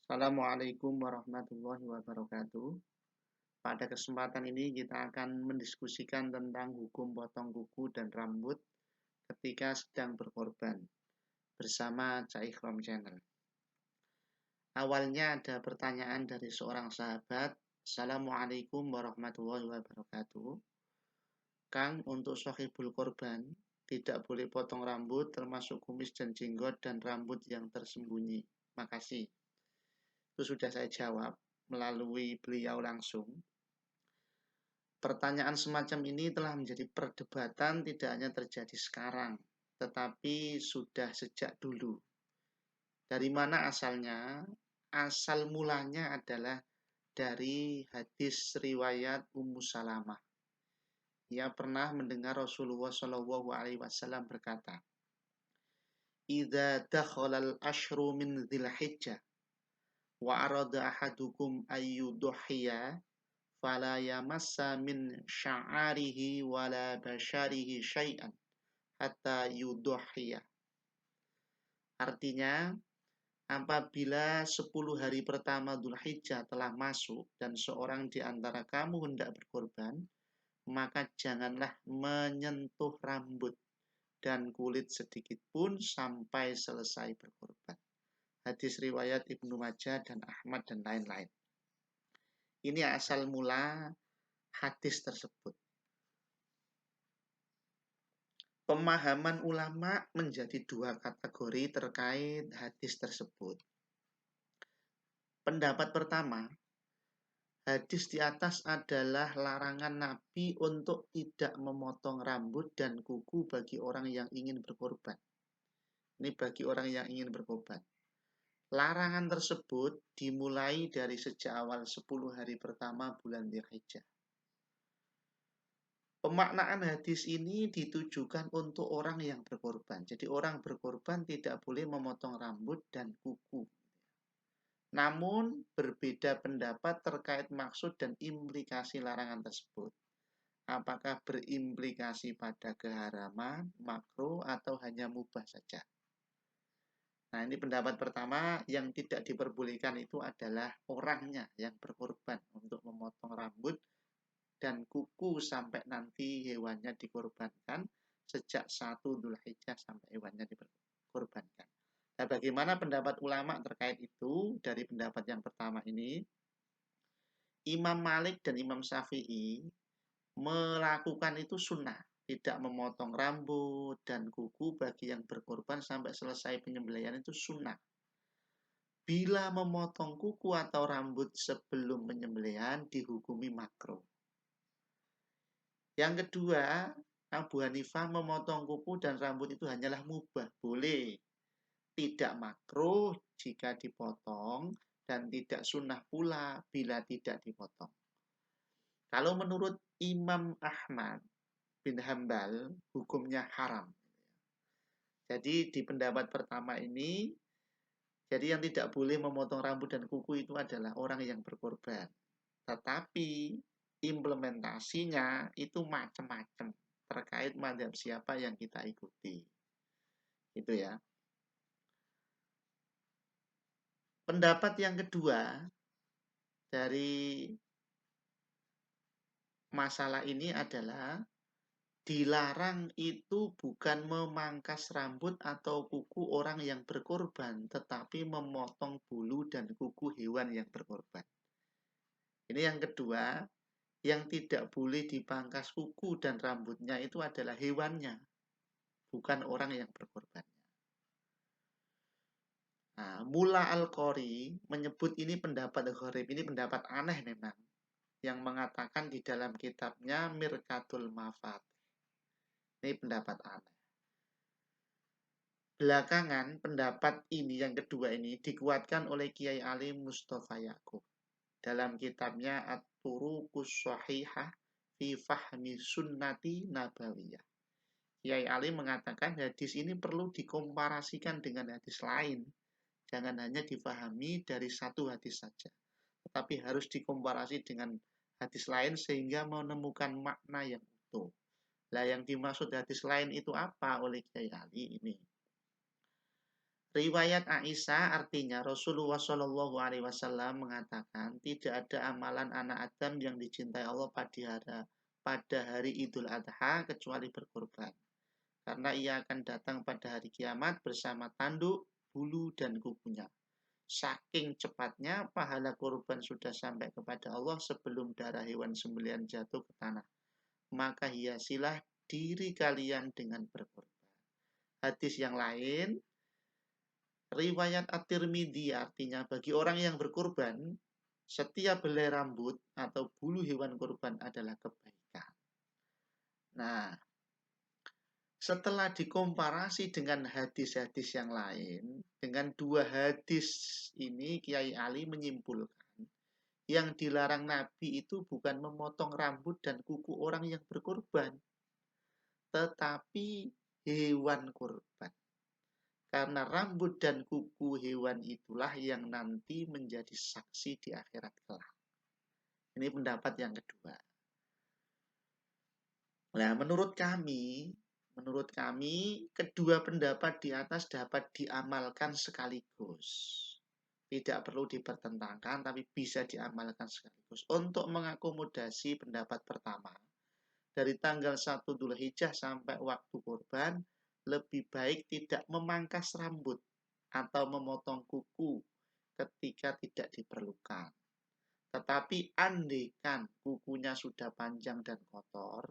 Assalamualaikum warahmatullahi wabarakatuh. Pada kesempatan ini kita akan mendiskusikan tentang hukum potong kuku dan rambut ketika sedang berkorban bersama Cak Ikhram Channel. Awalnya ada pertanyaan dari seorang sahabat. Assalamualaikum warahmatullahi wabarakatuh. Kang, untuk sohibul korban tidak boleh potong rambut termasuk kumis dan jenggot dan rambut yang tersembunyi. Makasih. Itu sudah saya jawab melalui beliau langsung. Pertanyaan semacam ini telah menjadi perdebatan tidak hanya terjadi sekarang, tetapi sudah sejak dulu. Dari mana asalnya? Asal mulanya adalah dari hadis riwayat Ummu Salamah. Ia pernah mendengar Rasulullah SAW berkata, "Idza dakhalal ashru min Dzulhijjah wa arada ahadukum ayyudhiya fala yamassa min sya'arihi wala basyarihi syai'an hatta yudhiya." Artinya, apabila 10 hari pertama Dzulhijjah telah masuk dan seorang di antara kamu hendak berkorban, maka janganlah menyentuh rambut dan kulit sedikit pun sampai selesai berkorban. Hadis riwayat Ibnu Majah dan Ahmad dan lain-lain. Ini asal mula hadis tersebut. Pemahaman ulama menjadi dua kategori terkait hadis tersebut. Pendapat pertama, hadis di atas adalah larangan Nabi untuk tidak memotong rambut dan kuku bagi orang yang ingin berkorban. Ini bagi orang yang ingin berkorban. Larangan tersebut dimulai dari sejak awal 10 hari pertama bulan Dzulhijjah. Pemaknaan hadis ini ditujukan untuk orang yang berkorban. Jadi orang berkorban tidak boleh memotong rambut dan kuku. Namun berbeda pendapat terkait maksud dan implikasi larangan tersebut. Apakah berimplikasi pada keharaman, makruh, atau hanya mubah saja? Nah, ini pendapat pertama, yang tidak diperbolehkan itu adalah orangnya yang berkorban untuk memotong rambut dan kuku sampai nanti hewannya dikorbankan sejak 1 Dzulhijjah sampai hewannya dikorbankan. Nah, bagaimana pendapat ulama terkait itu? Dari pendapat yang pertama ini, Imam Malik dan Imam Syafi'i melakukan itu sunnah, tidak memotong rambut dan kuku bagi yang berkorban sampai selesai penyembelihan itu sunnah. Bila memotong kuku atau rambut sebelum penyembelihan dihukumi makruh. Yang kedua, Abu Hanifah memotong kuku dan rambut itu hanyalah mubah, boleh. Tidak makruh jika dipotong dan tidak sunnah pula bila tidak dipotong. Kalau menurut Imam Ahmad bin Hambal, hukumnya haram. Jadi di pendapat pertama ini, jadi yang tidak boleh memotong rambut dan kuku itu adalah orang yang berkorban. Tetapi implementasinya itu macam-macam terkait mazhab siapa yang kita ikuti. Itu ya. Pendapat yang kedua dari masalah ini adalah dilarang itu bukan memangkas rambut atau kuku orang yang berkorban, tetapi memotong bulu dan kuku hewan yang berkorban. Ini yang kedua, yang tidak boleh dipangkas kuku dan rambutnya itu adalah hewannya, bukan orang yang berkorban. Nah, Mula Al-Qori menyebut ini pendapat gharib, ini pendapat aneh memang, yang mengatakan di dalam kitabnya Mirkatul Mafatih. Ini pendapat aneh. Belakangan pendapat ini yang kedua ini dikuatkan oleh Kiai Ali Mustafa Yaqub dalam kitabnya At-Turuqus Shahihah fi Fahmi Sunnati Nabawiyah. Kiai Ali mengatakan hadis ini perlu dikomparasikan dengan hadis lain. Jangan hanya difahami dari satu hadis saja, tetapi harus dikomparasi dengan hadis lain sehingga menemukan makna yang utuh. Lah yang dimaksud hadis lain itu apa oleh Kiai Ali ini? Riwayat Aisyah artinya Rasulullah Shallallahu Alaihi Wasallam mengatakan tidak ada amalan anak Adam yang dicintai Allah pada hari Idul Adha kecuali berkorban. Karena ia akan datang pada hari kiamat bersama tanduk, bulu, dan kukunya. Saking cepatnya pahala korban sudah sampai kepada Allah sebelum darah hewan sembelihan jatuh ke tanah. Maka hiasilah diri kalian dengan berkorban. Hadis yang lain, riwayat At-Tirmidzi artinya bagi orang yang berkorban, setiap helai rambut atau bulu hewan korban adalah kebaikan. Nah, setelah dikomparasi dengan hadis-hadis yang lain, dengan dua hadis ini Kiai Ali menyimpulkan yang dilarang Nabi itu bukan memotong rambut dan kuku orang yang berkorban, tetapi hewan korban. Karena rambut dan kuku hewan itulah yang nanti menjadi saksi di akhirat kelak. Ini pendapat yang kedua. Nah, menurut kami kedua pendapat di atas dapat diamalkan sekaligus. Tidak perlu dipertentangkan, tapi bisa diamalkan sekaligus. Untuk mengakomodasi pendapat pertama, dari tanggal 1 Dzulhijjah sampai waktu kurban, lebih baik tidak memangkas rambut atau memotong kuku ketika tidak diperlukan. Tetapi andaikan kukunya sudah panjang dan kotor,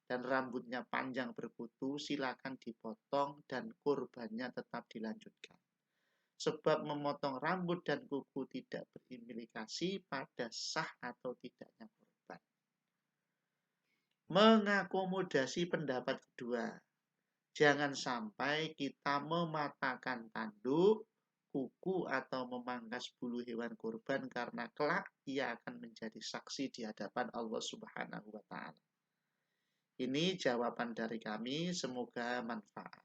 dan rambutnya panjang berkutu, silakan dipotong dan kurbannya tetap dilanjutkan. Sebab memotong rambut dan kuku tidak berimplikasi pada sah atau tidaknya kurban. Mengakomodasi pendapat kedua, jangan sampai kita mematahkan tanduk, kuku atau memangkas bulu hewan kurban karena kelak ia akan menjadi saksi di hadapan Allah Subhanahu wa taala. Ini jawaban dari kami, semoga manfaat.